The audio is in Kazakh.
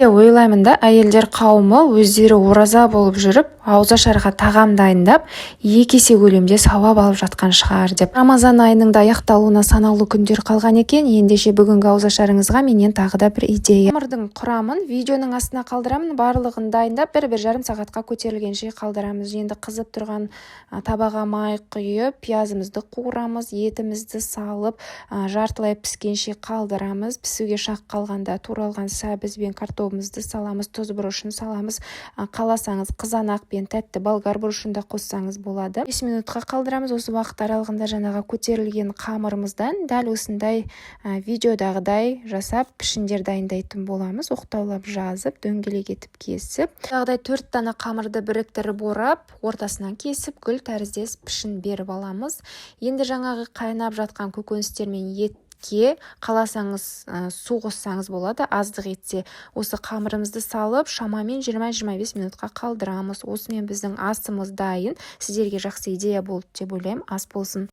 Ойлаймын да, әйелдер қауымы өздері ораза болып жүріп, ауызашарға тағам дайындап, 2 есе көлемде сауап алып жатқан шығар деп. Рамазан айының да аяқталуына санаулы күндер қалған екен. Ендеше бүгінгі ауызашарыңызға менен тағы да бір идея. Қамырдың құрамын видеоның астына қалдырамын. Барлығын дайындап, 1-1,5 сағатқа көтерілгенше қалдырамыз. Енді қызып тұрған табаға май құйып, пиязымызды қуырамыз, етімізді салып, жартылай піскенше қалдырамыз. Пісуге шақ қалғанда туралған сәбіз бен картопымызды саламыз, тұз бұрышын саламыз. Қаласаңыз қызанақ пен тәтті болгар бұрышын да қоссаңыз болады. 5 минутқа қалдырамыз. Осы уақыт аралығында жаңағы көтерілген қамырымыздан дәл осындай видеодағыдай жасап пішіндер дайындайтын боламыз. Оқтаулап жазып, дөңгелек етіп кесіп, дағыдай 4 дана қамырды біріктіріп орап, ортасынан кесіп, гүл тәріздес пішін беріп аламыз. Енді жаңағы қайнап жатқан көкөністермен қаласаңыз су қоссаңыз болады. Аздық етсе осы қамырымызды салып, шамамен 20-25 минутқа қалдырамыз. Осымен біздің асымыз дайын. Сіздерге жақсы идея болды деп ойлаймын. Ас болсын.